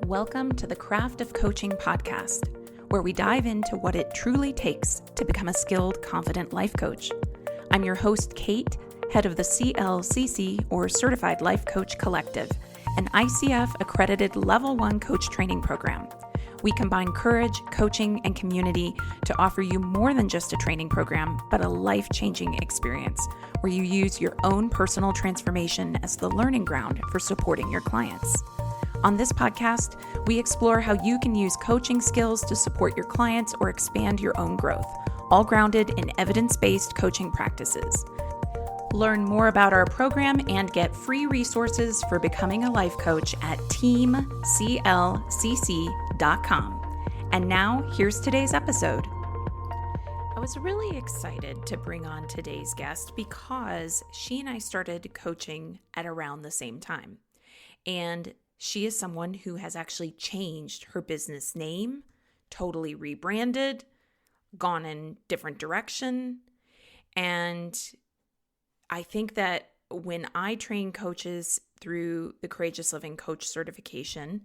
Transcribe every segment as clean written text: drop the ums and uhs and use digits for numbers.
Welcome to the Craft of Coaching podcast, where we dive into what it truly takes to become a skilled, confident life coach. I'm your host, Kate, head of the CLCC, or Certified Life Coach Collective, an ICF-Accredited Level 1 coach training program. We combine courage, coaching, and community to offer you more than just a training program, but a life-changing experience where you use your own personal transformation as the learning ground for supporting your clients. On this podcast, we explore how you can use coaching skills to support your clients or expand your own growth, all grounded in evidence-based coaching practices. Learn more about our program and get free resources for becoming a life coach at teamclcc.com. And now, here's today's episode. I was really excited to bring on today's guest because she and I started coaching at around the same time. And she is someone who has actually changed her business name, totally rebranded, gone in different direction. And I think that when I train coaches through the Courageous Living Coach certification,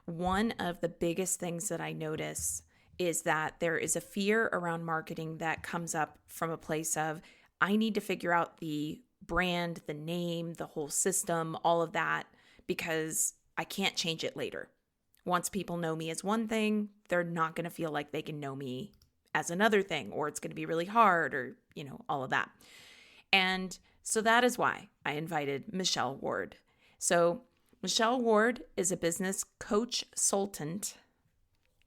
one of the biggest things that I notice is that there is a fear around marketing that comes up from a place of, I need to figure out the brand, the name, the whole system, all of that, because I can't change it later. Once people know me as one thing, they're not going to feel like they can know me as another thing, or it's going to be really hard, or, all of that. And so that is why I invited Michelle Ward. So Michelle Ward is a business coach-sultant,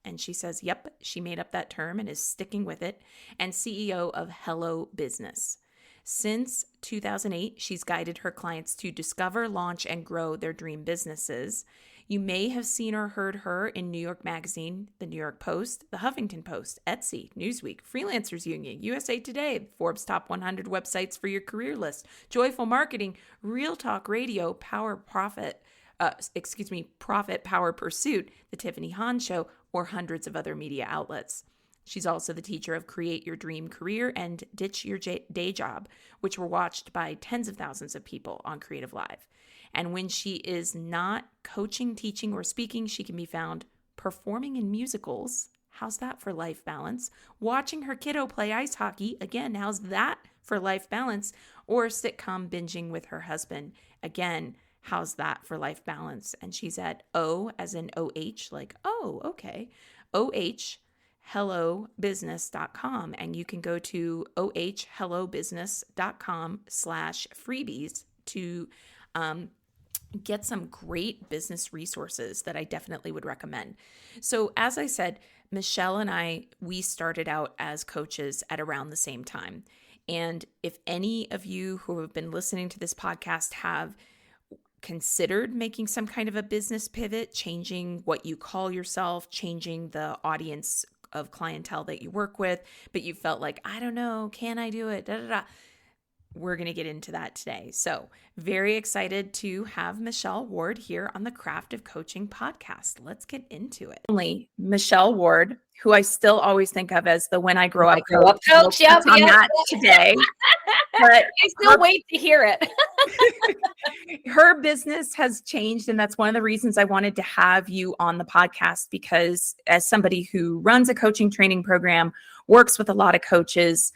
and she says, yep, she made up that term and is sticking with it, and CEO of Hello Business. Since 2008, she's guided her clients to discover, launch, and grow their dream businesses. You may have seen or heard her in New York Magazine, the New York Post, the Huffington Post, Etsy, Newsweek, Freelancers Union, USA Today, Forbes Top 100 Websites for Your Career List, Joyful Marketing, Real Talk Radio, Profit Power Pursuit, The Tiffany Hahn Show, or hundreds of other media outlets. She's also the teacher of Create Your Dream Career and Ditch Your Day Job, which were watched by tens of thousands of people on Creative Live. And when she is not coaching, teaching, or speaking, she can be found performing in musicals. How's that for life balance? Watching her kiddo play ice hockey. Again, how's that for life balance? Or sitcom binging with her husband. Again, how's that for life balance? And she's at O as in OH, like, oh, okay. OH. hellobusiness.com, and you can go to ohhellobusiness.com/freebies to get some great business resources that I definitely would recommend. So as I said, Michelle and I, we started out as coaches at around the same time. And if any of you who have been listening to this podcast have considered making some kind of a business pivot, changing what you call yourself, changing the audience of clientele that you work with, but you felt like, I don't know, can I do it? We're going to get into that today. So very excited to have Michelle Ward here on the Craft of Coaching podcast. Let's get into it. Michelle Ward, who I still always think of as the When I Grow Up Coach. Yep, on that today. But I still wait to hear it. Her business has changed, and that's one of the reasons I wanted to have you on the podcast, because as somebody who runs a coaching training program, works with a lot of coaches,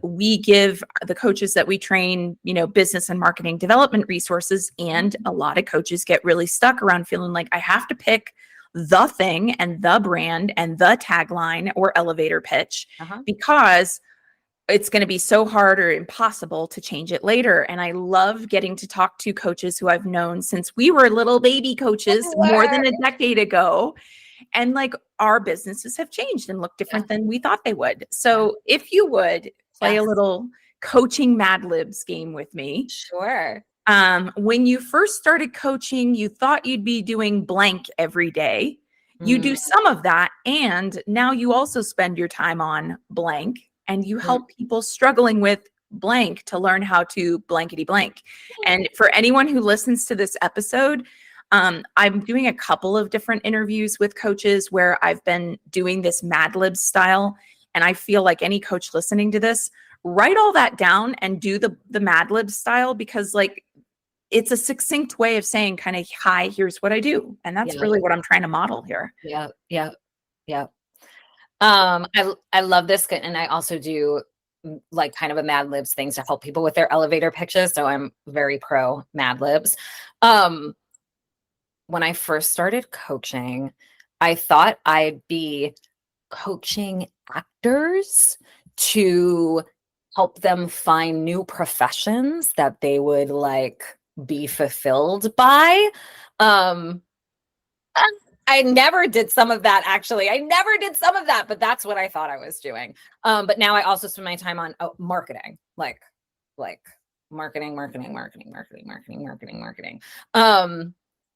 we give the coaches that we train, business and marketing development resources, and a lot of coaches get really stuck around feeling like I have to pick the thing and the brand and the tagline or elevator pitch because it's going to be so hard or impossible to change it later. And I love getting to talk to coaches who I've known since we were little baby coaches more than a decade ago. And like our businesses have changed and look different than we thought they would. So if you would play a little coaching Mad Libs game with me. Sure. When you first started coaching, you thought you'd be doing blank every day. You do some of that. And now you also spend your time on blank. And you help people struggling with blank to learn how to blankety blank. And for anyone who listens to this episode, I'm doing a couple of different interviews with coaches where I've been doing this Mad Libs style. And I feel like any coach listening to this, write all that down and do the Mad Libs style, because like it's a succinct way of saying kind of, hi, here's what I do. And that's Yeah. really what I'm trying to model here. Yeah. Yeah. Yeah. I love this. And I also do like kind of a Mad Libs things to help people with their elevator pitches. So I'm very pro Mad Libs. When I first started coaching, I thought I'd be coaching actors to help them find new professions that they would like be fulfilled by. Um, I never did some of that, actually. I never did some of that, but that's what I thought I was doing. But now I also spend my time on marketing, like marketing.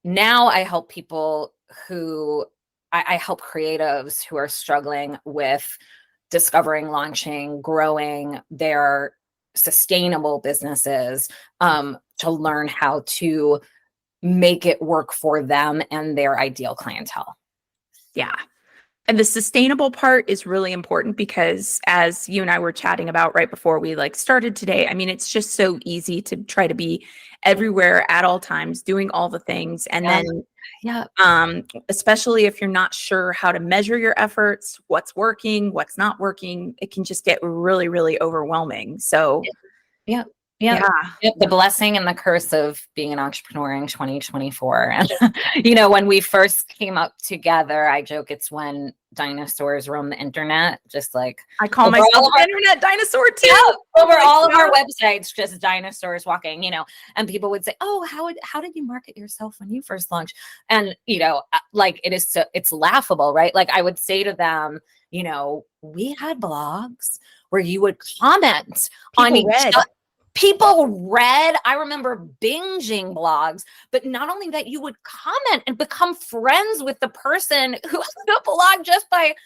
Now I help people who I help creatives who are struggling with discovering, launching, growing their sustainable businesses, to learn how to make it work for them and their ideal clientele. Yeah. And the sustainable part is really important because, as you and I were chatting about right before we like started today, I mean, it's just so easy to try to be everywhere at all times, doing all the things. And then, especially if you're not sure how to measure your efforts, what's working, what's not working, it can just get really, really overwhelming. So, yeah. The blessing and the curse of being an entrepreneur in 2024. And, when we first came up together, I joke it's when dinosaurs roam the internet, just like I call myself an internet dinosaur too. Yeah, over all of our websites, just dinosaurs walking, and people would say, oh, how did you market yourself when you first launched? And, like it's laughable, right? Like I would say to them, we had blogs where you would comment on each other. People read, I remember binging blogs, but not only that, you would comment and become friends with the person who had the blog just by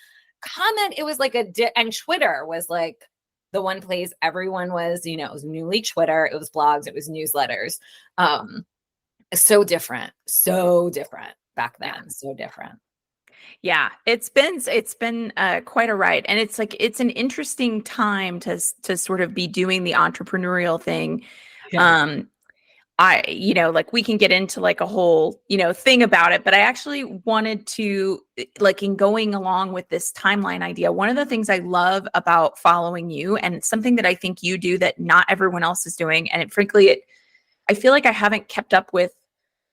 comment. It was like and Twitter was like the one place everyone was, it was newly Twitter, it was blogs, it was newsletters. So different back then. So different. Yeah, it's been quite a ride, and it's an interesting time to sort of be doing the entrepreneurial thing. Yeah. Like we can get into like a whole, thing about it, but I actually wanted to, like, in going along with this timeline idea, one of the things I love about following you, and it's something that I think you do that not everyone else is doing, and I feel like I haven't kept up with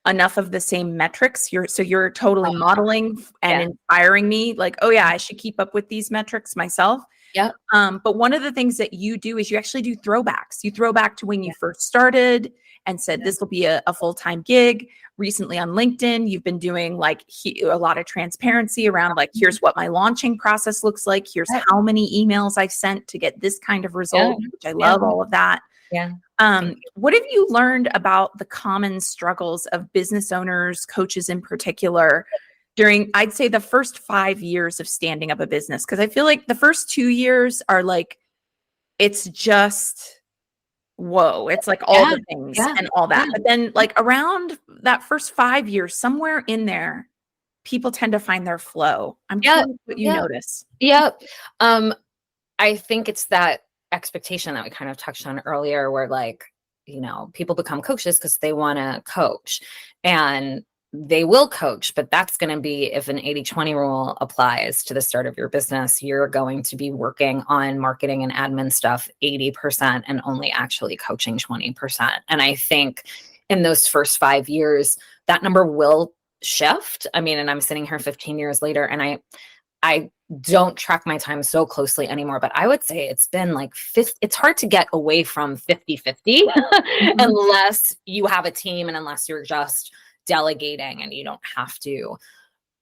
enough of the same metrics. You're totally modeling and inspiring me, like, oh yeah, I should keep up with these metrics myself. Yeah. But one of the things that you do is you actually do throwbacks. You throw back to when you first started and said, this will be a full-time gig. Recently on LinkedIn, you've been doing like a lot of transparency around like, here's what my launching process looks like. Here's how many emails I've sent to get this kind of result, which I love all of that. Yeah. What have you learned about the common struggles of business owners, coaches in particular, during, I'd say, the first 5 years of standing up a business? Because I feel like the first 2 years are like, it's just, whoa, it's like all the things and all that. But then like around that first 5 years, somewhere in there, people tend to find their flow. I'm curious what you notice. Yeah. I think it's that expectation that we kind of touched on earlier, where like, people become coaches because they want to coach, and they will coach, but that's going to be, if an 80-20 rule applies to the start of your business, you're going to be working on marketing and admin stuff 80% and only actually coaching 20%. And I think in those first 5 years, that number will shift. I mean, and I'm sitting here 15 years later, and I don't track my time so closely anymore, but I would say it's been like it's hard to get away from 50-50 unless you have a team and unless you're just delegating and you don't have to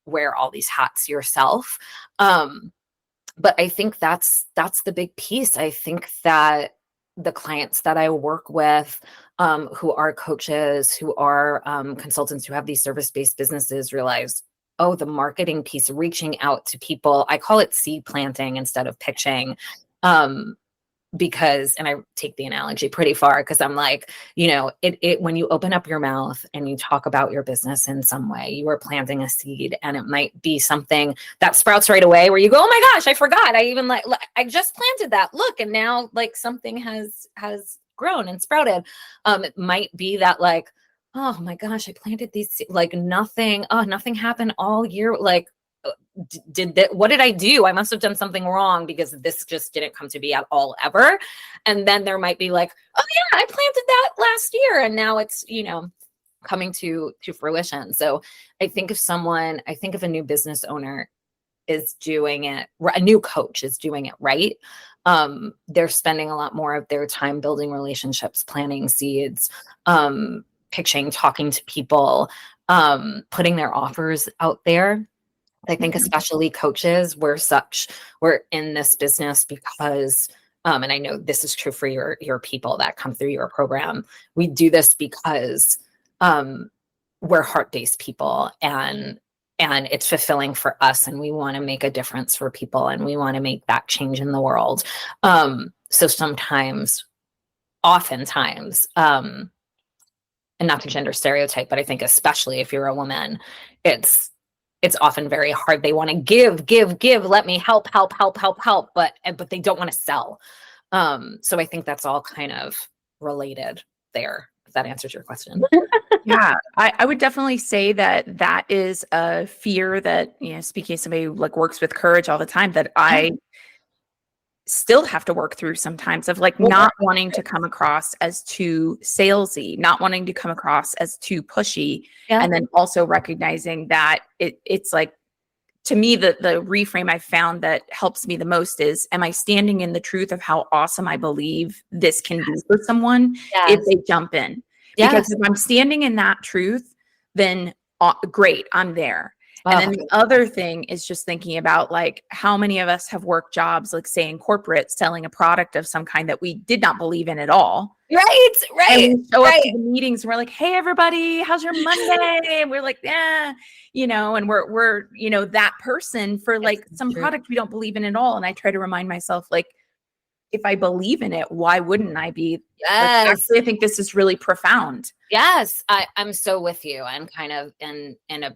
wear all these hats yourself. But I think that's the big piece. I think that the clients that I work with, who are coaches, who are consultants, who have these service-based businesses, realize, oh, the marketing piece, reaching out to people, I call it seed planting instead of pitching. Because, and I take the analogy pretty far, because I'm like, it when you open up your mouth and you talk about your business in some way, you are planting a seed, and it might be something that sprouts right away where you go, oh my gosh, I forgot. I just planted that. Look, and now like something has grown and sprouted. It might be that like oh my gosh, I planted these, like nothing happened all year. Like, did that, what did I do? I must have done something wrong because this just didn't come to be at all ever. And then there might be like, oh yeah, I planted that last year and now it's, coming to fruition. So I think if a new business owner is doing it, a new coach is doing it right, they're spending a lot more of their time building relationships, planting seeds, pitching, talking to people, putting their offers out there. I think especially coaches, we're in this business because, and I know this is true for your people that come through your program. We do this because we're heart-based people, and it's fulfilling for us, and we want to make a difference for people, and we want to make that change in the world. So oftentimes, and not to gender stereotype, but I think especially if you're a woman, it's often very hard. They want to give, let me help, but they don't want to sell. So I think that's all kind of related there, if that answers your question. Yeah, I would definitely say that is a fear that, speaking of somebody who like works with courage all the time, that I still have to work through sometimes, of like not wanting to come across as too salesy, not wanting to come across as too pushy. Yeah. And then also recognizing that it's like, to me, the reframe I found that helps me the most is, am I standing in the truth of how awesome I believe this can be for someone if they jump in? Because if I'm standing in that truth, then great, I'm there. And then the other thing is just thinking about like how many of us have worked jobs, like say in corporate, selling a product of some kind that we did not believe in at all. Right. And we show up to the meetings and we're like, hey, everybody, how's your Monday? And we're like, yeah, and we're that person for like some product we don't believe in at all. And I try to remind myself, like, if I believe in it, why wouldn't I be? Yes. Like, actually, I think this is really profound. Yes, I'm so with you. I'm kind of in a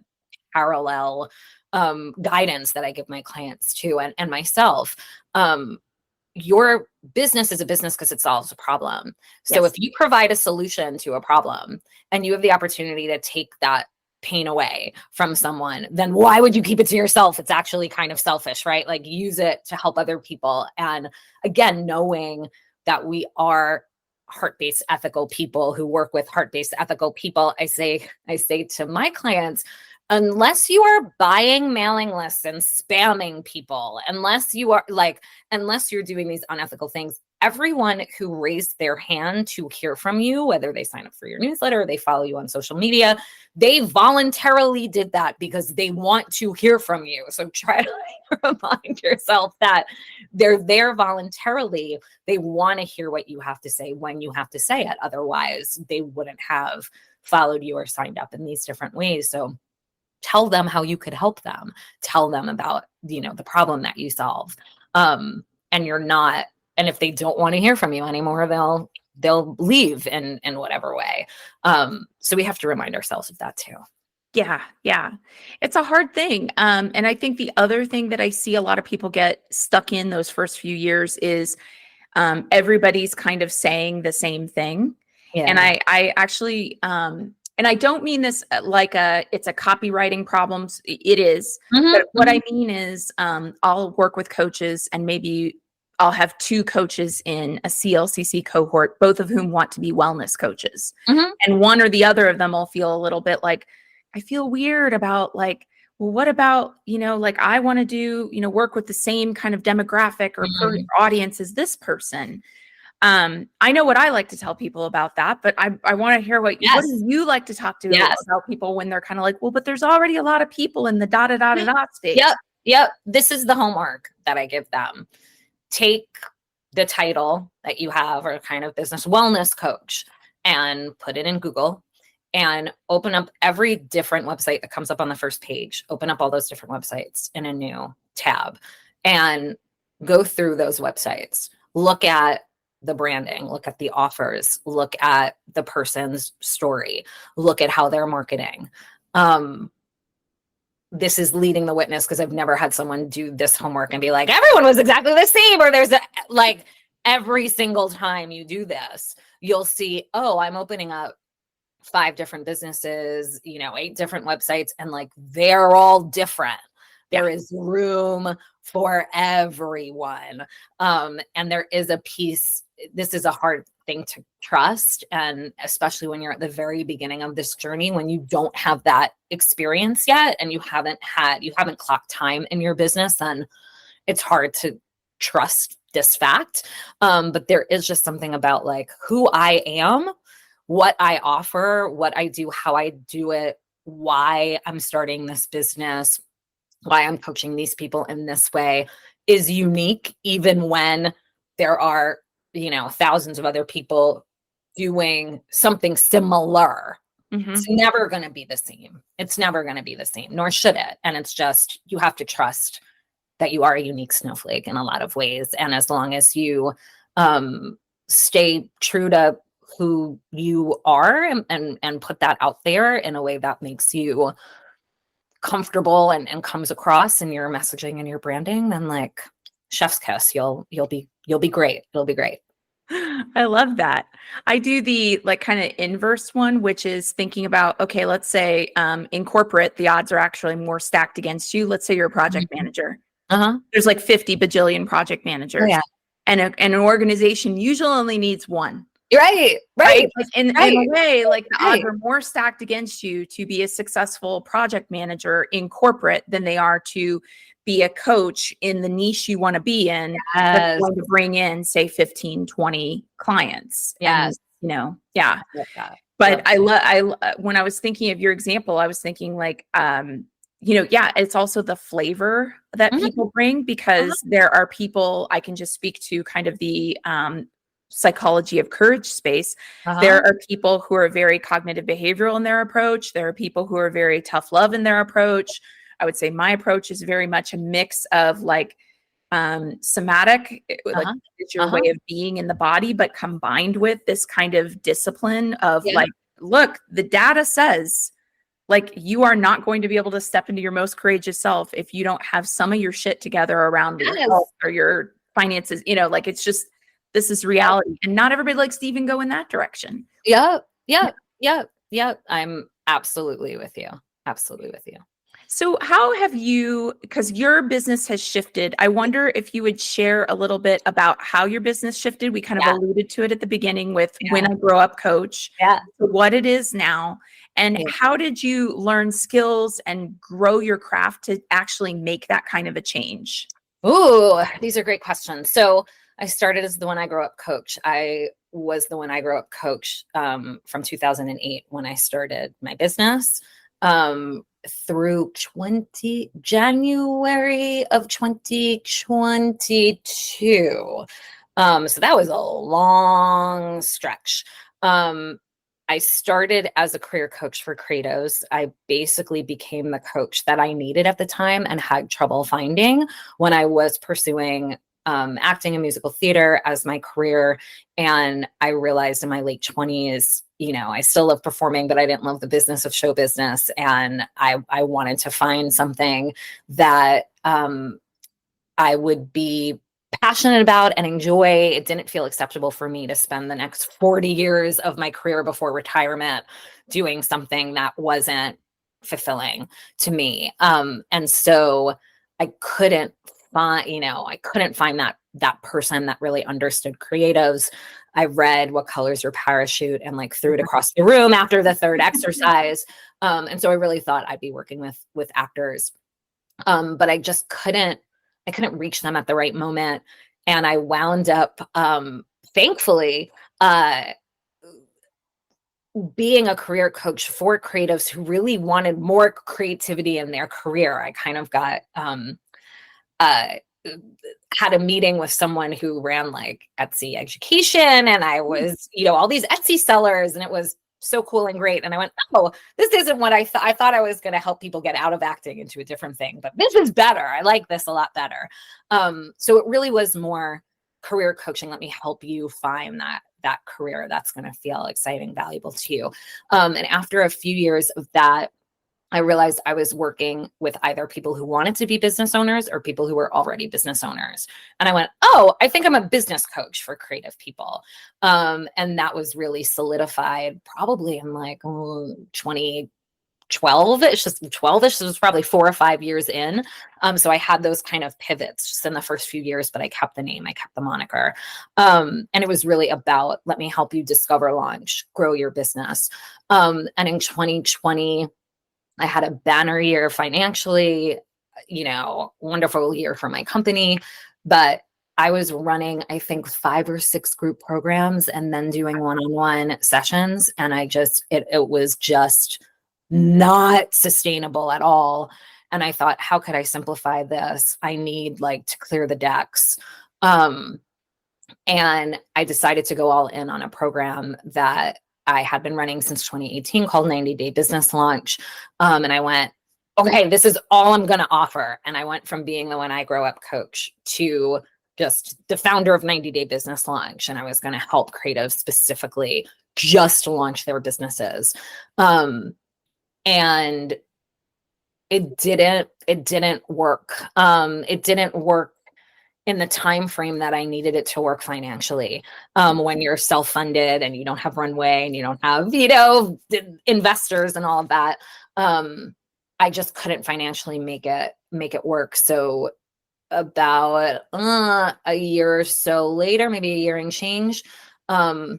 parallel guidance that I give my clients too, and myself. Your business is a business because it solves a problem. So if you provide a solution to a problem and you have the opportunity to take that pain away from someone, then why would you keep it to yourself? It's actually kind of selfish, right? Like, use it to help other people. And again, knowing that we are heart-based ethical people who work with heart-based ethical people, I say to my clients, unless you are buying mailing lists and spamming people, unless you're doing these unethical things, everyone who raised their hand to hear from you, whether they sign up for your newsletter or they follow you on social media, they voluntarily did that because they want to hear from you. So try to remind yourself that they're there voluntarily. They want to hear what you have to say when you have to say it. Otherwise, they wouldn't have followed you or signed up in these different ways. So tell them how you could help them. Tell them about, the problem that you solve. And if they don't want to hear from you anymore, they'll leave in whatever way. So we have to remind ourselves of that too. Yeah. It's a hard thing. And I think the other thing that I see a lot of people get stuck in those first few years is everybody's kind of saying the same thing. Yeah. And I actually, and I don't mean this like it's a copywriting problem. It is. But what I mean is I'll work with coaches, and maybe I'll have two coaches in a CLCC cohort, both of whom want to be wellness coaches. And one or the other of them will feel a little bit like, I feel weird about like, well, what about, like I want to do, work with the same kind of demographic or audience as this person. I know what I like to tell people about that, but I want to hear what do you like to talk to about people when they're kind of like, well, but there's already a lot of people in the space. Yep. This is the homework that I give them. Take the title that you have, or kind of business wellness coach, and put it in Google and open up every different website that comes up on the first page. Open up all those different websites in a new tab and go through those websites. Look at the branding, look at the offers, look at the person's story, look at how they're marketing. This is leading the witness because I've never had someone do this homework and be like, everyone was exactly the same, or there's every single time you do this, you'll see, oh, I'm opening up 5 different businesses, 8 different websites, and like they're all different. There is room for everyone. And there is a piece, this is a hard thing to trust. And especially when you're at the very beginning of this journey, when you don't have that experience yet, and you haven't clocked time in your business, then it's hard to trust this fact. But there is just something about like who I am, what I offer, what I do, how I do it, why I'm starting this business, why I'm coaching these people in this way is unique, even when there are, thousands of other people doing something similar. Mm-hmm. It's never going to be the same. It's never going to be the same, nor should it. And it's just, you have to trust that you are a unique snowflake in a lot of ways. And as long as you stay true to who you are and put that out there in a way that makes you comfortable and comes across in your messaging and your branding, then like chef's kiss, you'll be great. It'll be great. I love that. I do the like kind of inverse one, which is thinking about, okay, let's say in corporate, the odds are actually more stacked against you. Let's say you're a project manager. There's like 50 bajillion project managers. Oh, yeah. And an organization usually only needs one. Right. Like in a way, like the odds are more stacked against you to be a successful project manager in corporate than they are to be a coach in the niche you want to be in. That's going to bring in, say, 15, 20 clients. Yes. And, yeah. But when I was thinking of your example, I was thinking like, it's also the flavor that people bring, because there are people, I can just speak to kind of the psychology of courage space. There are people who are very cognitive behavioral in their approach. There are people who are very tough love in their approach. I would say my approach is very much a mix of like somatic, like it's your way of being in the body, but combined with this kind of discipline of like, look, the data says like you are not going to be able to step into your most courageous self if you don't have some of your shit together around your health or your finances. Like it's just, this is reality, and not everybody likes to even go in that direction. Yeah. I'm absolutely with you. So how have you, because your business has shifted, I wonder if you would share a little bit about how your business shifted. We kind of alluded to it at the beginning with When I Grow Up Coach, what it is now, and how did you learn skills and grow your craft to actually make that kind of a change? Ooh, these are great questions. So I started as the When I Grow Up Coach. I was the When I Grow Up Coach from 2008 when I started my business through January of 2022. So that was a long stretch. I started as a career coach for creatives. I basically became the coach that I needed at the time and had trouble finding when I was pursuing acting and musical theater as my career. And I realized in my late 20s, I still love performing, but I didn't love the business of show business. And I wanted to find something that I would be passionate about and enjoy. It didn't feel acceptable for me to spend the next 40 years of my career before retirement doing something that wasn't fulfilling to me. And so I couldn't find that person that really understood creatives. I read What Color's Your Parachute and like threw it across the room after the third exercise. And so I really thought I'd be working with actors. But I just couldn't reach them at the right moment. And I wound up, thankfully, being a career coach for creatives who really wanted more creativity in their career. I kind of got, had a meeting with someone who ran like Etsy education, and I was, all these Etsy sellers, and it was so cool and great. And I went, oh, this isn't what I thought. I thought I was going to help people get out of acting into a different thing, but this is better. I like this a lot better. So it really was more career coaching. Let me help you find that career that's going to feel exciting, valuable to you. And after a few years of that, I realized I was working with either people who wanted to be business owners or people who were already business owners. And I went, oh, I think I'm a business coach for creative people. And that was really solidified probably in like 2012-ish, just 12-ish. So it was probably 4 or 5 years in. So I had those kind of pivots just in the first few years, but I kept the name, I kept the moniker. And it was really about, let me help you discover, launch, grow your business. And in 2020, I had a banner year financially, wonderful year for my company, but I was running, I think, 5 or 6 group programs and then doing one-on-one sessions. And it was just not sustainable at all. And I thought, how could I simplify this? I need to clear the decks. And I decided to go all in on a program that I had been running since 2018 called 90-Day Business Launch. And I went, okay, this is all I'm going to offer. And I went from being the When I Grow Up coach to just the founder of 90-Day Business Launch. And I was going to help creatives specifically just launch their businesses. And it didn't work. It didn't work in the time frame that I needed it to work financially. When you're self-funded and you don't have runway and you don't have, investors and all of that, I just couldn't financially make it work. So about a year or so later, maybe a year and change, I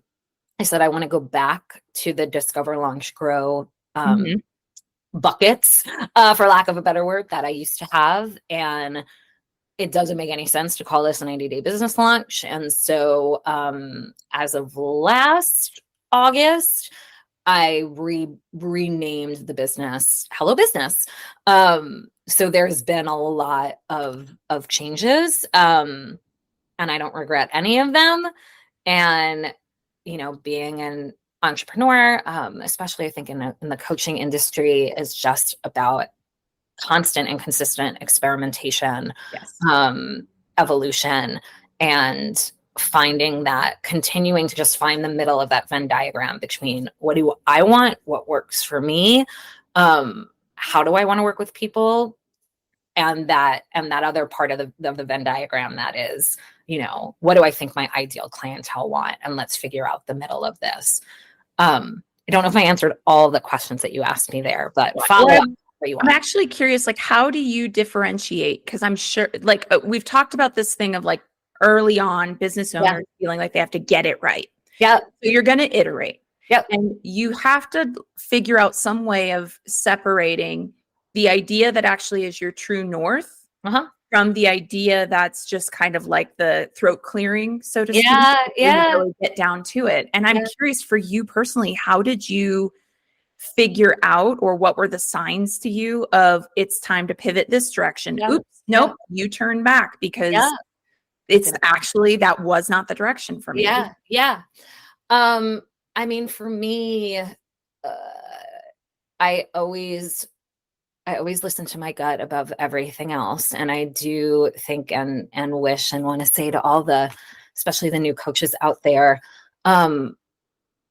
said, I want to go back to the Discover, Launch, Grow buckets, for lack of a better word, that I used to have. And it doesn't make any sense to call this a 90-day business launch. And so as of last August, I renamed the business Hello Business. So there's been a lot of changes, and I don't regret any of them. And, being an entrepreneur, especially I think in the coaching industry, is just about constant and consistent experimentation, Yes. Evolution, and continuing to just find the middle of that Venn diagram between what do I want, what works for me, how do I want to work with people, and that other part of the Venn diagram that is, what do I think my ideal clientele want, and let's figure out the middle of this. I don't know if I answered all the questions that you asked me there, but follow up. I'm actually curious, how do you differentiate? Because I'm sure, we've talked about this thing of early on business owners feeling like they have to get it right. Yeah. So you're going to iterate. Yep. And you have to figure out some way of separating the idea that actually is your true north from the idea that's just kind of like the throat clearing, so to speak. Yeah. Really get down to it. And I'm curious for you personally, how did you figure out, or what were the signs to you of it's time to pivot this direction? Oops, nope, you turn back because it's actually, that was not the direction for me. Yeah. I mean, for me, I always listen to my gut above everything else. And I do think and wish and want to say to all especially the new coaches out there,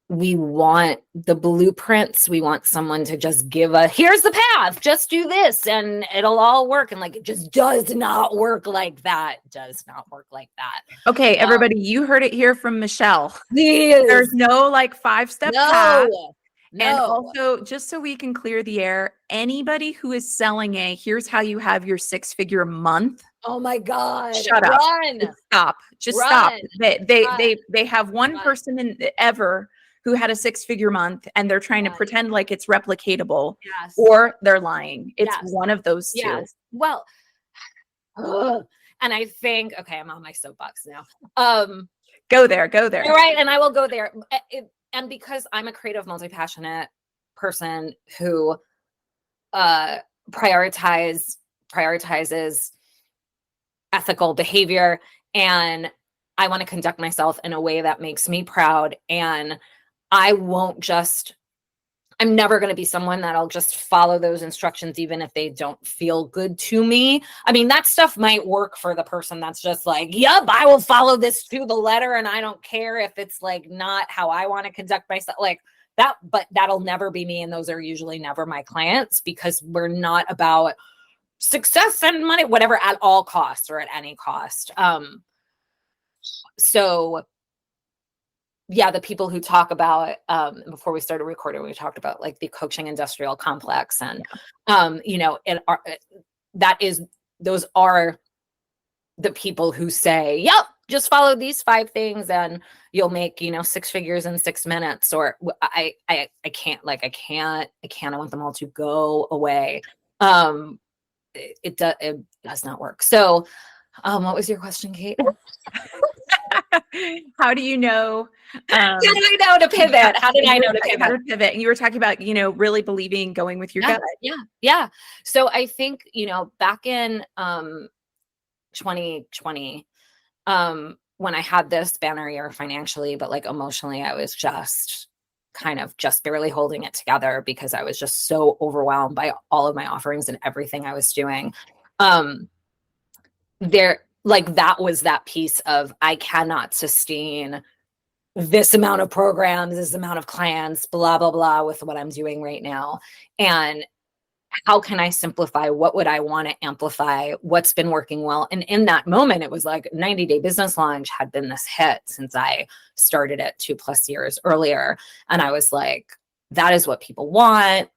we want the blueprints. We want someone to just give here's the path, just do this and it'll all work. And it just does not work like that. Okay, everybody, you heard it here from Michelle. Please. There's no 5-step path. No. And also, just so we can clear the air, anybody who is selling here's how you have your 6-figure month. Oh my God. Shut up. Just stop. They have one person ever who had a 6-figure month, and they're trying to pretend like it's replicatable, or they're lying. It's one of those two. Yes. Well, and I think, okay, I'm on my soapbox now. Go there. All right. And I will go there. And because I'm a creative, multi-passionate person who prioritizes ethical behavior, and I want to conduct myself in a way that makes me proud, and I'm never going to be someone that'll just follow those instructions, even if they don't feel good to me. I mean, that stuff might work for the person that's just yep, I will follow this to the letter. And I don't care if it's not how I want to conduct myself. but that'll never be me. And those are usually never my clients, because we're not about success and money, whatever, at all costs or at any cost. So yeah, the people who talk about, before we started recording, we talked about like the coaching industrial complex, and, those are the people who say, yep, just follow these 5 things and you'll make, 6 figures in 6 minutes. Or I can't, I want them all to go away. It does not work. So, what was your question, Kate? How do you know? How did I know to pivot? How did I know to pivot? How to pivot? And you were talking about, really believing, going with your gut. Yeah. So I think, back in 2020, when I had this banner year financially, but like emotionally, I was just barely holding it together, because I was just so overwhelmed by all of my offerings and everything I was doing. That was that piece of, I cannot sustain this amount of programs, this amount of clients, blah, blah, blah, with what I'm doing right now. And how can I simplify? What would I want to amplify? What's been working well? And in that moment, it was like 90-day business launch had been this hit since I started it 2+ years earlier. And I was like, that is what people want.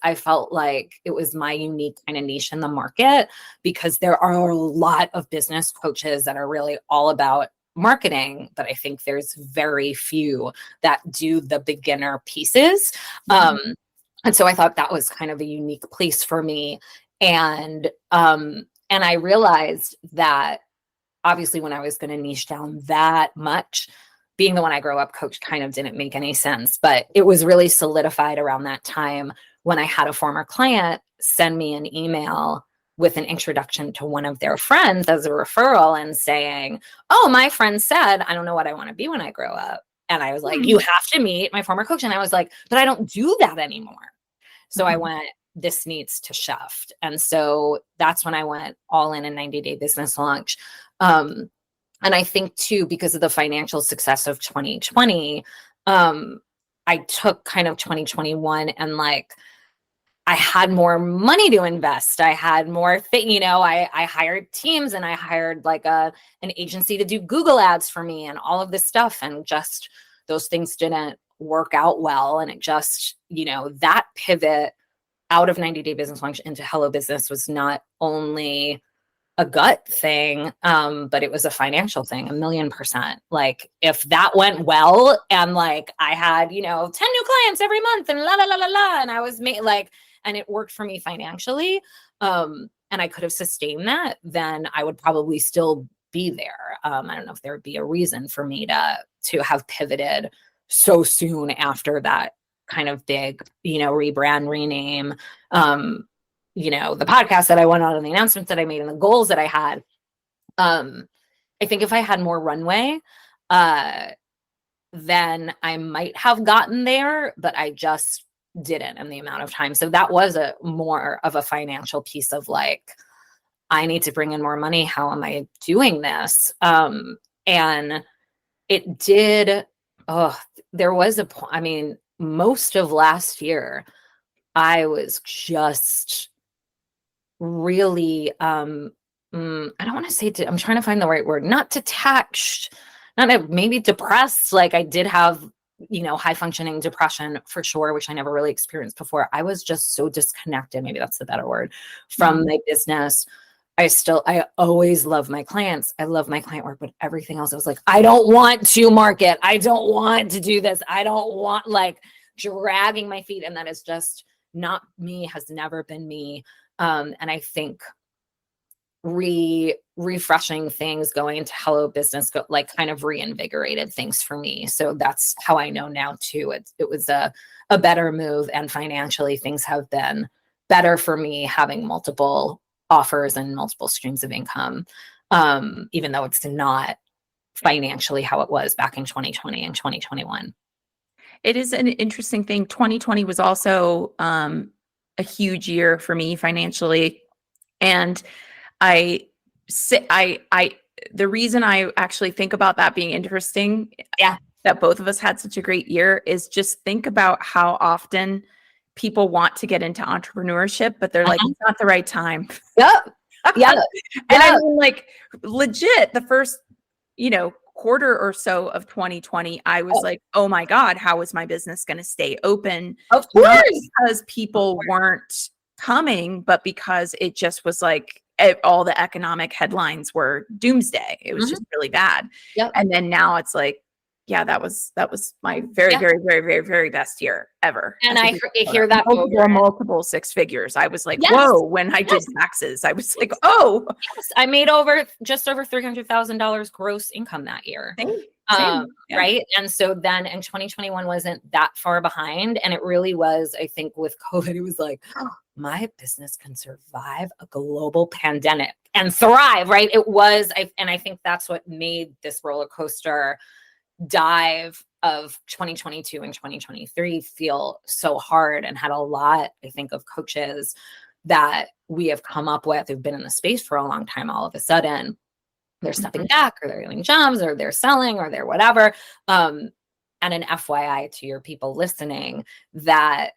I felt like it was my unique kind of niche in the market, because there are a lot of business coaches that are really all about marketing, but I think there's very few that do the beginner pieces. And so I thought that was kind of a unique place for me. And I realized that obviously when I was going to niche down that much, being the one I grew up coach kind of didn't make any sense, but it was really solidified around that time when I had a former client send me an email with an introduction to one of their friends as a referral, and saying, oh, my friend said, I don't know what I want to be when I grow up. And I was like, you have to meet my former coach. And I was like, but I don't do that anymore. So I went, this needs to shift. And so that's when I went all in a 90-day business launch. And I think too, because of the financial success of 2020, I took kind of 2021 and I had more money to invest. I had more, I hired teams, and I hired an agency to do Google ads for me and all of this stuff. And just those things didn't work out well. And it just, that pivot out of 90-day business launch into Hello Business was not only a gut thing, but it was a financial thing, 1,000,000%. Like, if that went well and I had, 10 new clients every month and la, la, la, la, la, and I was and it worked for me financially, and I could have sustained that, then I would probably still be there. I don't know if there would be a reason for me to have pivoted so soon after that kind of big, rebrand, rename, the podcast that I went on and the announcements that I made and the goals that I had. I think if I had more runway, then I might have gotten there, but I just didn't in the amount of time. So that was a more of a financial piece of I need to bring in more money. How am I doing this? And it did, there was a point, most of last year, I was just really, I don't want to say, I'm trying to find the right word, not detached, maybe depressed. I did have, high functioning depression for sure, which I never really experienced before. I was just so disconnected, maybe that's the better word, from my business. I always love my clients. I love my client work, but everything else, I was like, I don't want to market. I don't want to do this. I don't want dragging my feet. And that is just not me, has never been me. And I think refreshing things, going into Hello Business, kind of reinvigorated things for me. So that's how I know now too. It was a better move, and financially things have been better for me, having multiple offers and multiple streams of income, even though it's not financially how it was back in 2020 and 2021. It is an interesting thing. 2020 was also a huge year for me financially. And the reason I actually think about that being interesting, that both of us had such a great year is just think about how often people want to get into entrepreneurship, but they're like, it's not the right time. Yep. Yeah. And I mean, like, legit, the first, quarter or so of 2020, I was like, oh my God, how is my business going to stay open? Of Not course. because people weren't coming, but because it just was like all the economic headlines were doomsday. It was just really bad. Yep. And then now it's like, yeah, that was my very, very, very, very, very best year ever. And I hear that multiple six figures. I was like, whoa, when I did taxes, I was like, oh, yes. I made just over $300,000 gross income that year. Same. Right. And so then in 2021 wasn't that far behind. And it really was, I think with COVID, it was like, oh, my business can survive a global pandemic and thrive. Right. It was. And I think that's what made this roller coaster dive of 2022 and 2023 feel so hard, and had a lot, I think, of coaches that we have come up with who've been in the space for a long time. All of a sudden, they're stepping back, or they're doing jumps, or they're selling, or they're whatever. And an FYI to your people listening, that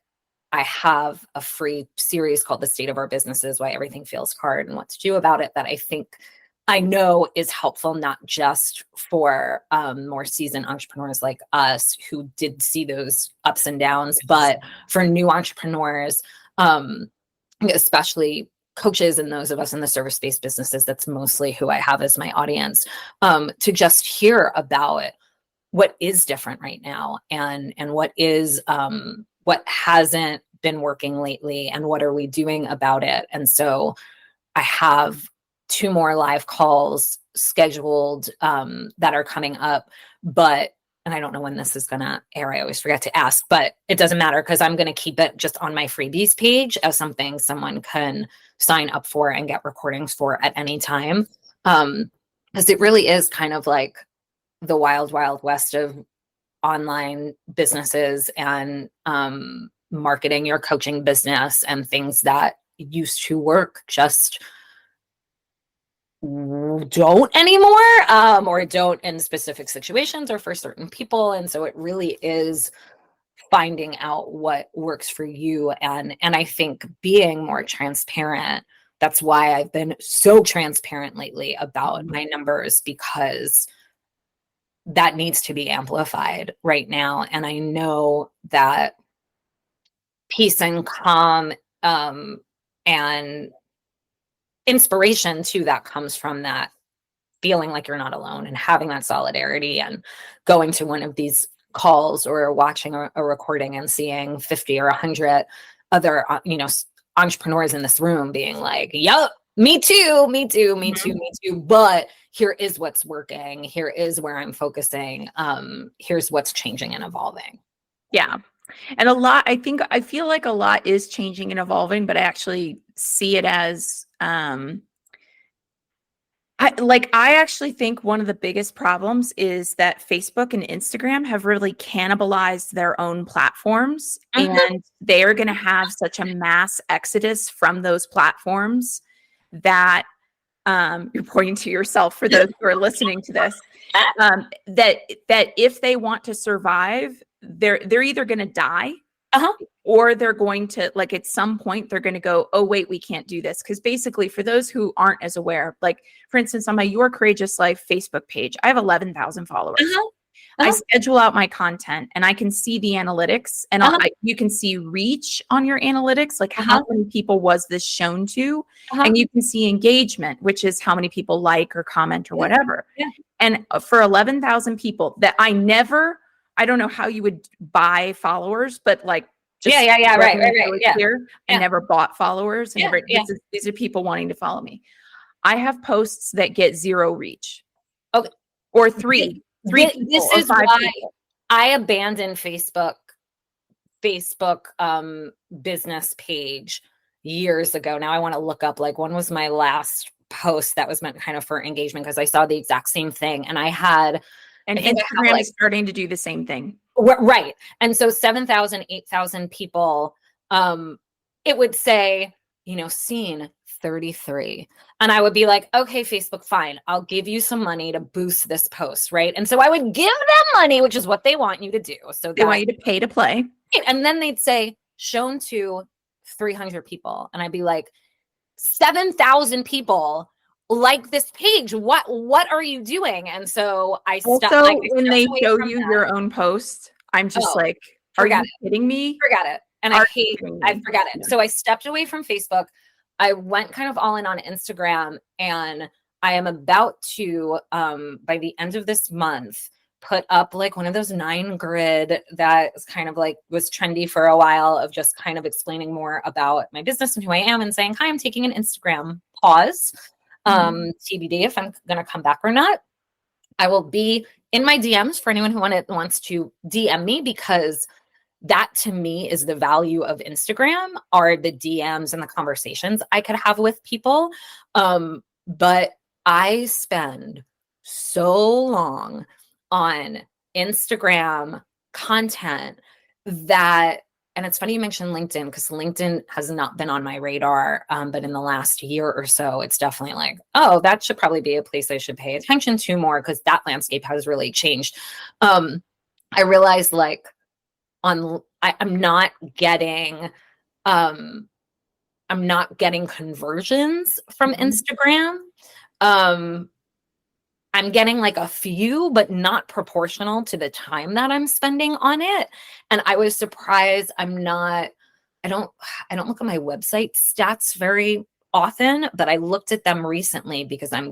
I have a free series called The State of Our Businesses, Why Everything Feels Hard and What to Do About It, that I know is helpful, not just for more seasoned entrepreneurs like us who did see those ups and downs, but for new entrepreneurs, especially coaches and those of us in the service-based businesses. That's mostly who I have as my audience, to just hear about it, what is different right now, and what hasn't been working lately, and what are we doing about it. And so I have 2 more live calls scheduled that are coming up, and I don't know when this is going to air. I always forget to ask, but it doesn't matter, because I'm going to keep it just on my freebies page as something someone can sign up for and get recordings for at any time. Because it really is kind of like the wild, wild west of online businesses and marketing your coaching business, and things that used to work just don't anymore, or don't in specific situations or for certain people. And so it really is finding out what works for you. And I think being more transparent. That's why I've been so transparent lately about my numbers, because that needs to be amplified right now. And I know that peace and calm and inspiration too, that comes from that feeling like you're not alone, and having that solidarity, and going to one of these calls or watching a recording and seeing 50 or 100 other entrepreneurs in this room being like, yup, me too, but here is what's working, here is where I'm focusing, here's what's changing and evolving. Yeah. And I feel like a lot is changing and evolving, but I actually see it as, I actually think one of the biggest problems is that Facebook and Instagram have really cannibalized their own platforms, and they are going to have such a mass exodus from those platforms that you're pointing to yourself for those who are listening to this, that if they want to survive, they're either going to die, or they're going to, like, at some point they're going to go, oh wait, we can't do this. Because basically, for those who aren't as aware, like, for instance, on my Your Courageous Life Facebook page, I have 11,000 followers. I schedule out my content, and I can see the analytics, and you can see reach on your analytics, like how many people was this shown to, and you can see engagement, which is how many people like or comment or whatever. And for 11,000 people that I don't know how you would buy followers, but like, just right. Clear, I never bought followers. These are people wanting to follow me. I have posts that get 0 reach. Okay. Or three people, this or is 5 why people. I abandoned Facebook business page years ago. Now I want to look up, like, when was my last post that was meant kind of for engagement, because I saw the exact same thing, and I had, and Instagram is starting to do the same thing. Right. And so 7,000, 8,000 people, it would say, seen 33. And I would be like, okay, Facebook, fine. I'll give you some money to boost this post, right? And so I would give them money, which is what they want you to do. So they want you to pay to play. And then they'd say, shown to 300 people. And I'd be like, 7,000 people like this page. What are you doing? And so I stopped. Also, when they show you your own post, I'm just like, are you kidding me? Forget it. And I forgot it. So I stepped away from Facebook. I went kind of all in on Instagram, and I am about to, by the end of this month, put up like one of those 9-grid that kind of like was trendy for a while, of just kind of explaining more about my business and who I am, and saying, hi, I'm taking an Instagram pause. TBD if I'm going to come back or not. I will be in my DMs for anyone who wants to DM me, because that to me is the value of Instagram, are the DMs and the conversations I could have with people. But I spend so long on Instagram content that, and it's funny you mentioned LinkedIn, because LinkedIn has not been on my radar. But in the last year or so, it's definitely like, oh, that should probably be a place I should pay attention to more, because that landscape has really changed. I realized like I'm not getting conversions from Instagram. I'm getting like a few, but not proportional to the time that I'm spending on it. And I was surprised. I don't look at my website stats very often, but I looked at them recently because I'm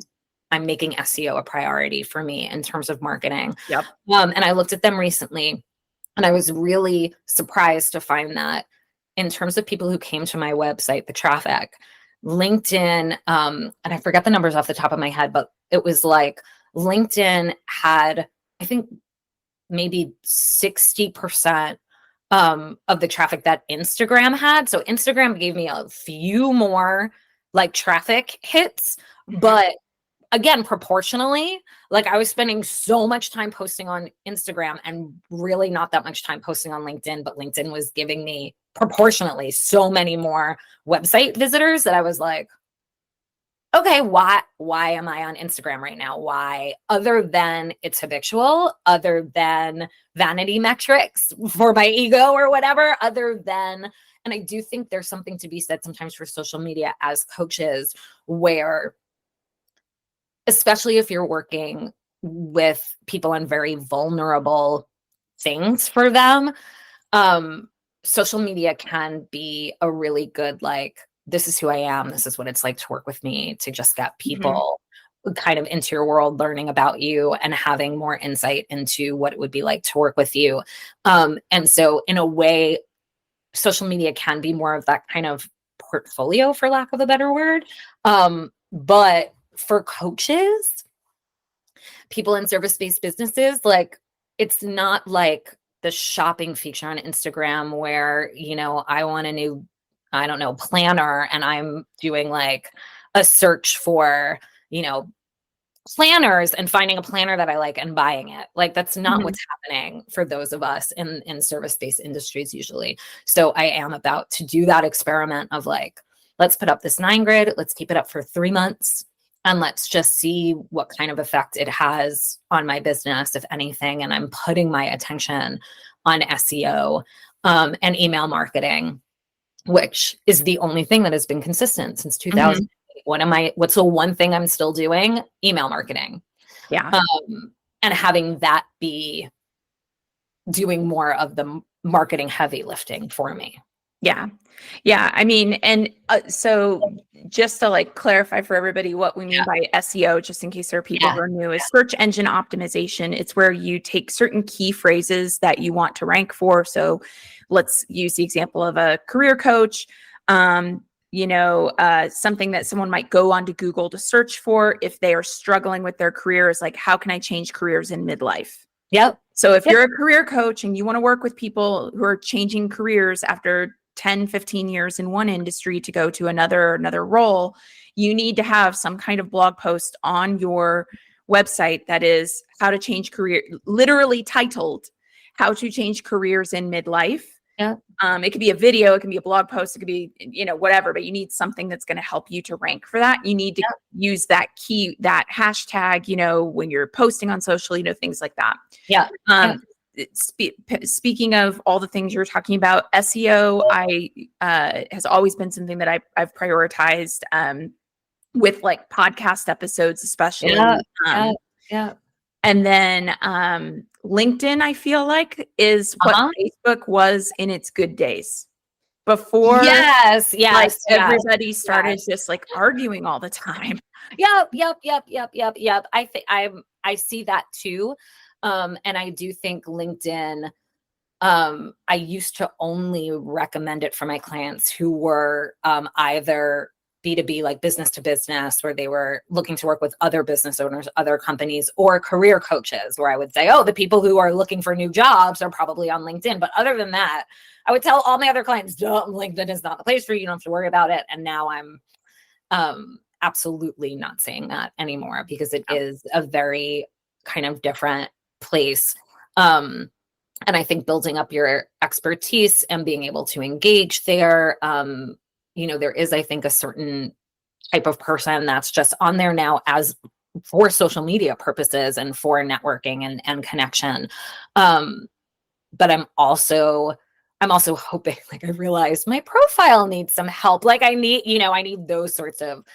making SEO a priority for me in terms of marketing. Yep. And I looked at them recently, and I was really surprised to find that in terms of people who came to my website, the traffic, LinkedIn, and I forget the numbers off the top of my head, but it was like LinkedIn had, I think, maybe 60% of the traffic that Instagram had. So Instagram gave me a few more like traffic hits, but again, proportionally, like I was spending so much time posting on Instagram and really not that much time posting on LinkedIn, but LinkedIn was giving me proportionately so many more website visitors that I was like, okay, why am I on Instagram right now? Why? Other than it's habitual, other than vanity metrics for my ego or whatever, other than, and I do think there's something to be said sometimes for social media as coaches, where especially if you're working with people on very vulnerable things for them, social media can be a really good, like, this is who I am. This is what it's like to work with me, to just get people kind of into your world, learning about you and having more insight into what it would be like to work with you. And so in a way, social media can be more of that kind of portfolio, for lack of a better word. But for coaches, people in service-based businesses, like, it's not like the shopping feature on Instagram where, I want a new, I don't know, planner, and I'm doing like a search for, planners and finding a planner that I like and buying it. Like, that's not what's happening for those of us in service-based industries usually. So I am about to do that experiment of like, let's put up this 9-grid, let's keep it up for 3 months, and let's just see what kind of effect it has on my business, if anything. And I'm putting my attention on SEO and email marketing, which is the only thing that has been consistent since 2000. What's the one thing I'm still doing? Email marketing. Yeah. And having that be doing more of the marketing heavy lifting for me. Yeah. Yeah. I mean, and so just to like clarify for everybody what we mean by SEO, just in case there are people who are new, is search engine optimization. It's where you take certain key phrases that you want to rank for. So let's use the example of a career coach, something that someone might go onto Google to search for if they are struggling with their career is like, how can I change careers in midlife? Yep. So if you're a career coach and you want to work with people who are changing careers after 10, 15 years in one industry to go to another role, you need to have some kind of blog post on your website that is how to change career, literally titled, how to change careers in midlife. Yeah. It could be a video, it can be a blog post, it could be, whatever, but you need something that's going to help you to rank for that. You need to use that that hashtag, when you're posting on social, things like that. Yeah. Speaking of all the things you're talking about, SEO, has always been something that I've prioritized, with like podcast episodes, especially. Yeah. And then LinkedIn, I feel like, is what Facebook was in its good days before. Yes. Everybody started just like arguing all the time. Yep. I think I see that too. And I do think LinkedIn, I used to only recommend it for my clients who were either B2B, like business to business, where they were looking to work with other business owners, other companies, or career coaches, where I would say, oh, the people who are looking for new jobs are probably on LinkedIn. But other than that, I would tell all my other clients, LinkedIn is not the place for you. You don't have to worry about it. And now I'm absolutely not saying that anymore, because it is a very kind of different place. And I think building up your expertise and being able to engage there, there is, I think, a certain type of person that's just on there now as for social media purposes and for networking and connection. But I'm also hoping, like, I realized my profile needs some help. Like I need those sorts of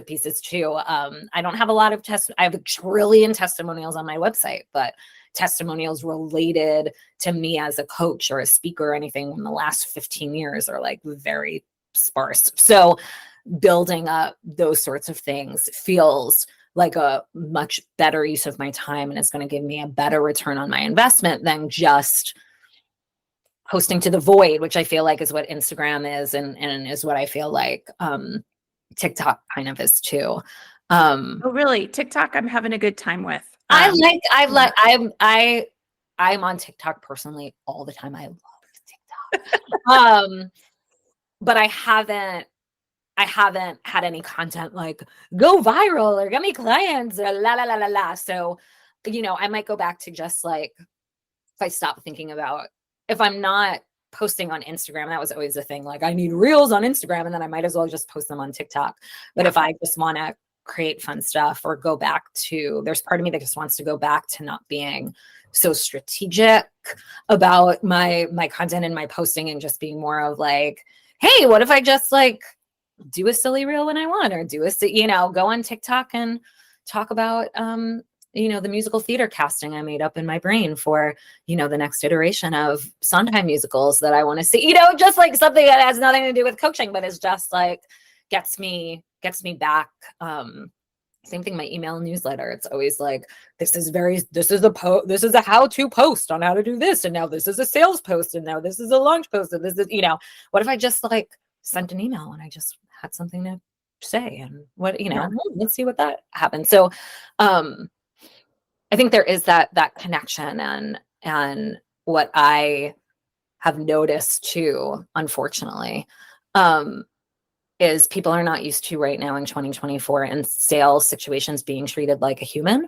pieces too. I don't have a lot of I have a trillion testimonials on my website, but testimonials related to me as a coach or a speaker or anything in the last 15 years are like very sparse. So building up those sorts of things feels like a much better use of my time, and it's going to give me a better return on my investment than just posting to the void, which I feel like is what Instagram is, and is what I feel like TikTok kind of is too. Oh, really? TikTok, I'm having a good time with. I'm on TikTok personally all the time. I love TikTok. But I haven't had any content like go viral or get me clients or la la la la la. So, I might go back to just like, if I stop thinking about, if I'm not posting on Instagram, that was always a thing. Like I need reels on Instagram, and then I might as well just post them on TikTok. But if I just want to create fun stuff or go back to, there's part of me that just wants to go back to not being so strategic about my content and my posting, and just being more of like, hey, what if I just like do a silly reel when I want, or go on TikTok and talk about, the musical theater casting I made up in my brain for, the next iteration of Sondheim musicals that I want to see, just like something that has nothing to do with coaching, but is just like, gets me back. Same thing, my email newsletter. It's always like, this is a how-to post on how to do this. And now this is a sales post. And now this is a launch post. And this is, what if I just like sent an email and I just had something to say, and let's see what that happens. So, I think there is that connection, and what I have noticed too, unfortunately, is people are not used to right now in 2024 in sales situations being treated like a human.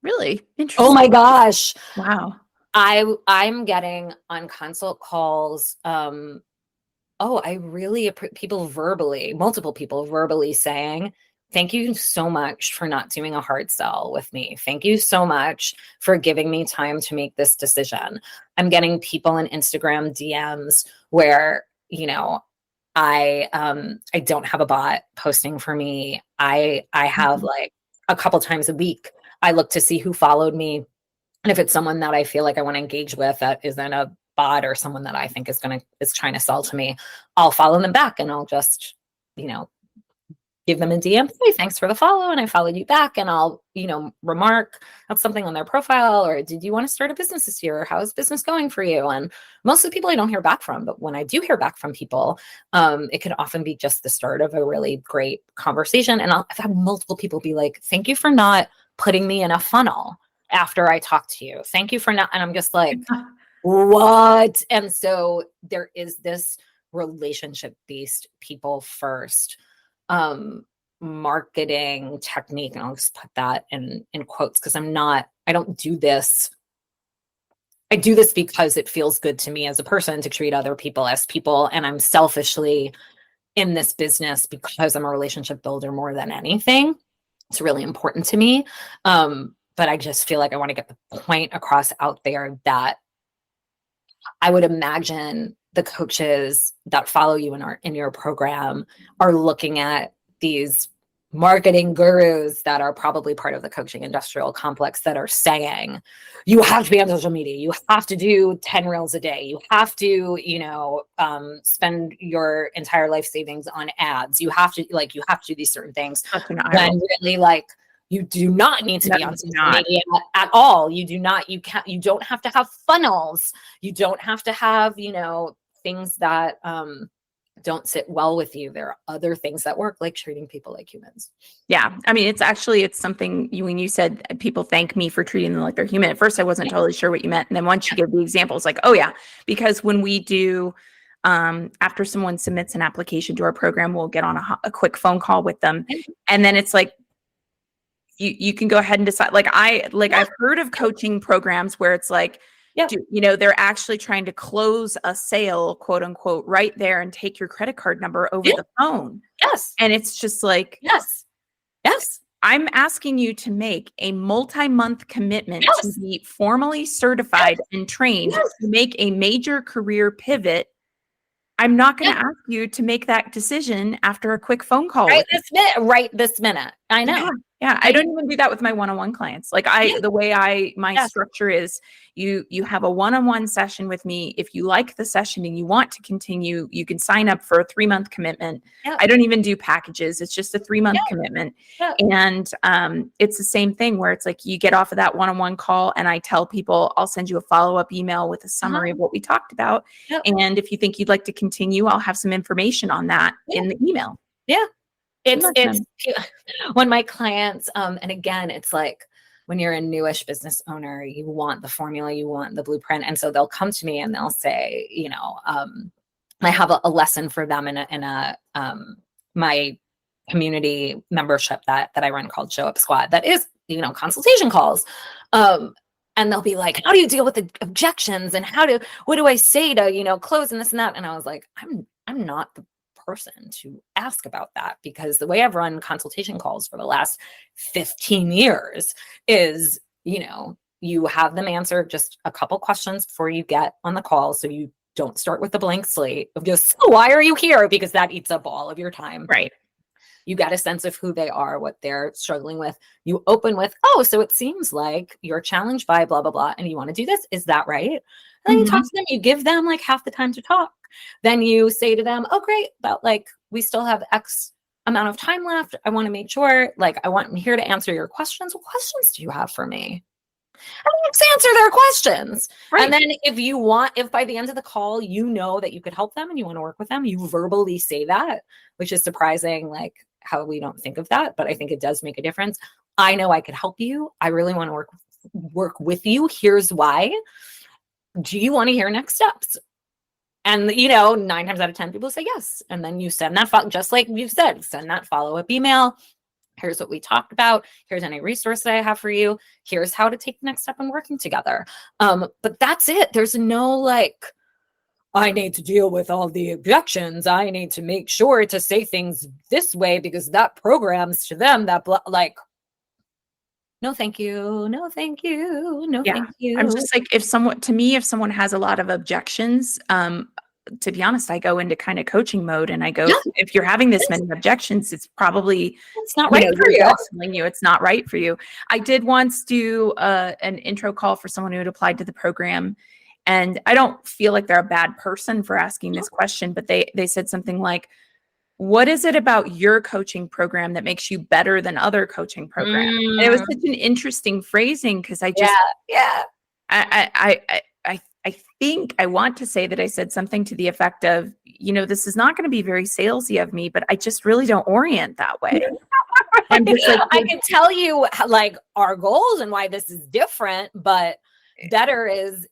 Really? Interesting. Oh my gosh. Wow. I'm getting on consult calls. I really appreciate multiple people verbally saying, thank you so much for not doing a hard sell with me. Thank you so much for giving me time to make this decision. I'm getting people in Instagram DMs where, I don't have a bot posting for me. I have like a couple times a week, I look to see who followed me. And if it's someone that I feel like I want to engage with that isn't a bot or someone that I think is trying to sell to me, I'll follow them back, and I'll just, give them a DM. Hey, thanks for the follow. And I followed you back, and I'll, remark on something on their profile, or did you want to start a business this year? How is business going for you? And most of the people I don't hear back from, but when I do hear back from people, it can often be just the start of a really great conversation. And I've had multiple people be like, thank you for not putting me in a funnel after I talk to you. Thank you for not, and I'm just like, what? And so there is this relationship-based, people first marketing technique, and I'll just put that in quotes, because I don't do this I do this because it feels good to me as a person to treat other people as people. And I'm selfishly in this business because I'm a relationship builder more than anything. It's really important to me. But I just feel like I want to get the point across out there that I would imagine the coaches that follow you in your program are looking at these marketing gurus that are probably part of the coaching industrial complex that are saying, you have to be on social media. You have to do 10 reels a day. You have to, spend your entire life savings on ads. You have to do these certain things. When really, you do not need to be on social media at all. You don't have to have funnels. You don't have to have, things that, don't sit well with you. There are other things that work, like treating people like humans. Yeah. I mean, it's something when you said people thank me for treating them like they're human. At first, I wasn't totally sure what you meant. And then once you gave the example, it's like, oh yeah, because when we do, after someone submits an application to our program, we'll get on a quick phone call with them. And then it's like, you can go ahead and decide. I've heard of coaching programs where it's like, they're actually trying to close a sale, quote unquote, right there and take your credit card number over the phone. Yes. And it's just like, yes. I'm asking you to make a multi-month commitment to be formally certified and trained to make a major career pivot. I'm not going to ask you to make that decision after a quick phone call. Right this minute. I know. Yeah. I don't even do that with my one-on-one clients. The way my structure is, you have a one-on-one session with me. If you like the session and you want to continue, you can sign up for a 3-month commitment. I don't even do packages. It's just a 3-month commitment. And it's the same thing where it's like you get off of that one-on-one call and I tell people I'll send you a follow-up email with a summary of what we talked about. And if you think you'd like to continue, I'll have some information on that in the email. It's when my clients, and again, it's like when you're a newish business owner, you want the formula, you want the blueprint. And so they'll come to me and they'll say, I have a lesson for them in my community membership that I run called Show Up Squad. That is, consultation calls. And they'll be like, how do you deal with the objections? And what do I say to, close and this and that? And I was like, I'm not the person to ask about that, because the way I've run consultation calls for the last 15 years is, you have them answer just a couple questions before you get on the call. So you don't start with a blank slate of just, why are you here? Because that eats up all of your time. Right. You get a sense of who they are, what they're struggling with. You open with, so it seems like you're challenged by blah, blah, blah. And you want to do this. Is that right? And then you talk to them, you give them like half the time to talk. Then you say to them, oh, great, but we still have X amount of time left. I want to make sure, I want here to answer your questions. What questions do you have for me? And let's answer their questions. Right. And then if by the end of the call, that you could help them and you want to work with them, you verbally say that, which is surprising, how we don't think of that, but I think it does make a difference. I know I could help you. I really want to work with you. Here's why. Do you want to hear next steps? And, 9 times out of 10 people say yes. And then you send that, just like you said, send that follow-up email. Here's what we talked about. Here's any resource that I have for you. Here's how to take the next step in working together. But that's it. There's no I need to deal with all the objections. I need to make sure to say things this way because that programs to them that no, thank you. No, thank you. No, thank you. I'm just like, if someone has a lot of objections, to be honest, I go into kind of coaching mode and I go, if you're having this many objections, it's not right for you. It's not right for you. I did once do an intro call for someone who had applied to the program. And I don't feel like they're a bad person for asking this question, but they said something like, what is it about your coaching program that makes you better than other coaching programs? And it was such an interesting phrasing because I just, I think I want to say that I said something to the effect of, this is not going to be very salesy of me, but I just really don't orient that way. I'm just I can tell you our goals and why this is different, but better is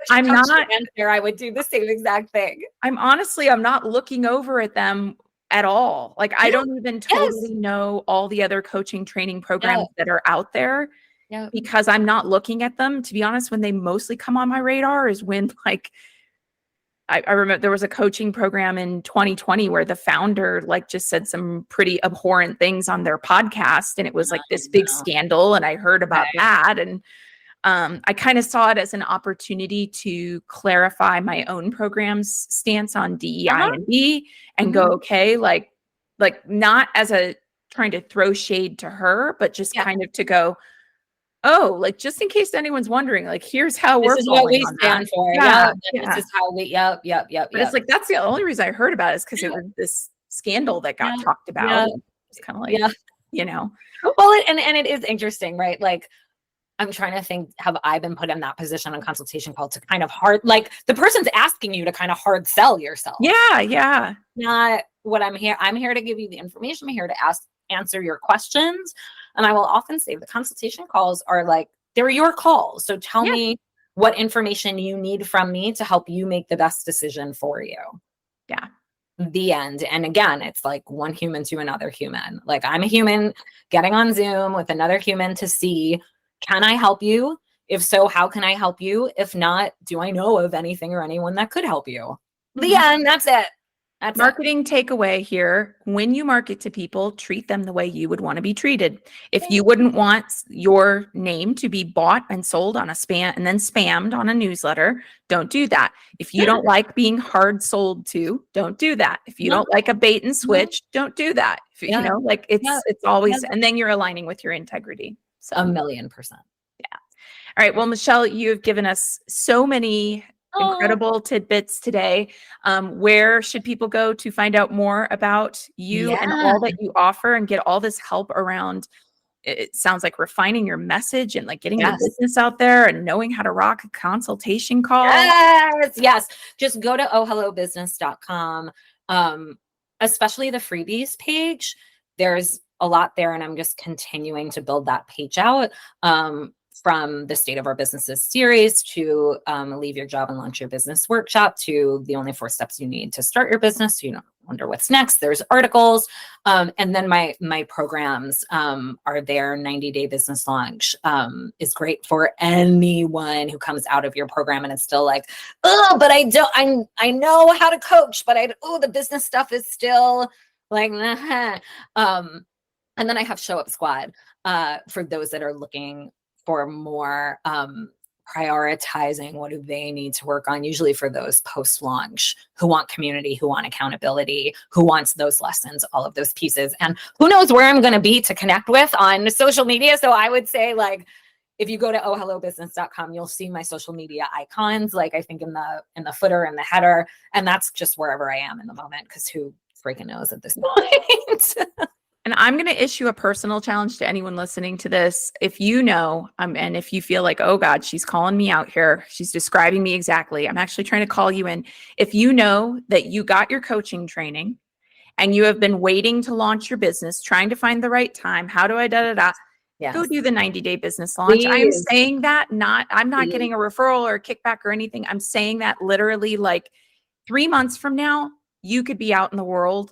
I'm not there. I would do the same exact thing. I'm not looking over at them at all. I don't even totally know all the other coaching training programs that are out there. Yeah. because I'm not looking at them. To be honest, when they mostly come on my radar is when like I remember there was a coaching program in 2020 where the founder like just said some pretty abhorrent things on their podcast, and it was like this big scandal, and I heard about that, and I kind of saw it as an opportunity to clarify my own program's stance on DEI and B, and go, okay, like not as a trying to throw shade to her, but just kind of to go, oh, like just in case anyone's wondering, like here's how This we're is what we on stand that. for. Yeah, This is how we. Yep. But it's like that's the only reason I heard about it is because it was this scandal that got talked about. And it's kind of like, you know. Well, and it is interesting, right? Like I'm trying to think, have I been put in that position on consultation call to kind of hard, like the person's asking you to kind of hard sell yourself. Yeah. Not what I'm here. I'm here to give you the information. I'm here to answer your questions. And I will often say the consultation calls are like, they're your calls. So tell me what information you need from me to help you make the best decision for you. Yeah. The end. And again, it's like one human to another human. Like I'm a human getting on Zoom with another human to see, can I help you? If so, how can I help you? If not, do I know of anything or anyone that could help you? The end. That's it. That's marketing takeaway here. When you market to people, treat them the way you would want to be treated. If you wouldn't want your name to be bought and sold on a spam and then spammed on a newsletter, don't do that. If you don't like being hard sold to, don't do that. If you don't like a bait and switch, don't do that. If, you know, like it's always, and then you're aligning with your integrity. So 1,000,000%. Yeah. All right. Well, Michelle, you've given us so many incredible tidbits today. Where should people go to find out more about you and all that you offer and get all this help around? It sounds like refining your message and like getting your business out there and knowing how to rock a consultation call. Yes. Just go to ohhellobusiness.com. Especially the freebies page. There's a lot there, and I'm just continuing to build that page out. From the State of Our Businesses series to Leave Your Job and Launch Your Business workshop to the only 4 steps you need to start your business. So you don't wonder what's next. There's articles. And then my programs are there. 90-day business launch is great for anyone who comes out of your program and it's still like, oh, but I know how to coach, but the business stuff is still like, nah. And then I have Show Up Squad for those that are looking for more prioritizing what do they need to work on, usually for those post-launch who want community, who want accountability, who wants those lessons, all of those pieces. And who knows where I'm going to be to connect with on social media. So I would say, like, if you go to ohhellobusiness.com, you'll see my social media icons, like I think in the footer and the header. And that's just wherever I am in the moment, because who freaking knows at this point. And I'm going to issue a personal challenge to anyone listening to this. If you know, and if you feel like, oh God, she's calling me out here, she's describing me exactly, I'm actually trying to call you in. If you know that you got your coaching training and you have been waiting to launch your business, trying to find the right time, how do I go do the 90-day business launch. Please. I am saying that I'm not getting a referral or a kickback or anything. I'm saying that literally like 3 months from now, you could be out in the world.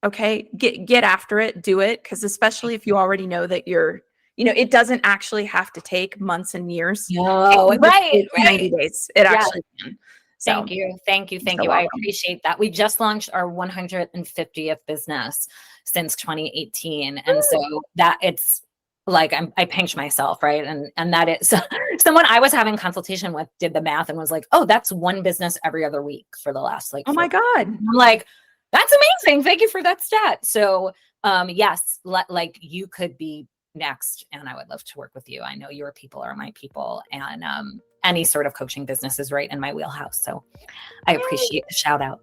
Okay, get after it, do it. Because especially if you already know that it doesn't actually have to take months and years. No, right. 90 days. It actually can. So, Thank you. I appreciate that. We just launched our 150th business since 2018. And so that it's like, I pinch myself, right? And that is someone I was having consultation with did the math and was like, oh, that's one business every other week for the last oh my God. I'm like, that's amazing. Thank you for that stat. So yes, like you could be next, and I would love to work with you. I know your people are my people, and any sort of coaching business is right in my wheelhouse. So I appreciate the shout out.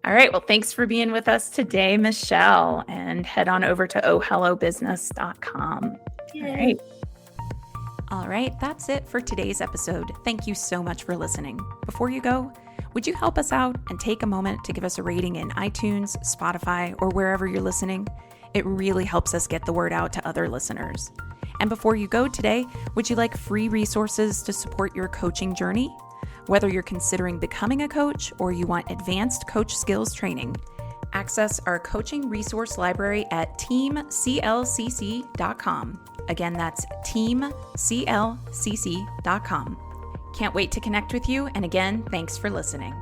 All right. Well, thanks for being with us today, Michelle, and head on over to ohhellobusiness.com. All right. That's it for today's episode. Thank you so much for listening. Before you go, would you help us out and take a moment to give us a rating in iTunes, Spotify, or wherever you're listening? It really helps us get the word out to other listeners. And before you go today, would you like free resources to support your coaching journey? Whether you're considering becoming a coach or you want advanced coach skills training, access our coaching resource library at teamclcc.com. Again, that's teamclcc.com. Can't wait to connect with you. And again, thanks for listening.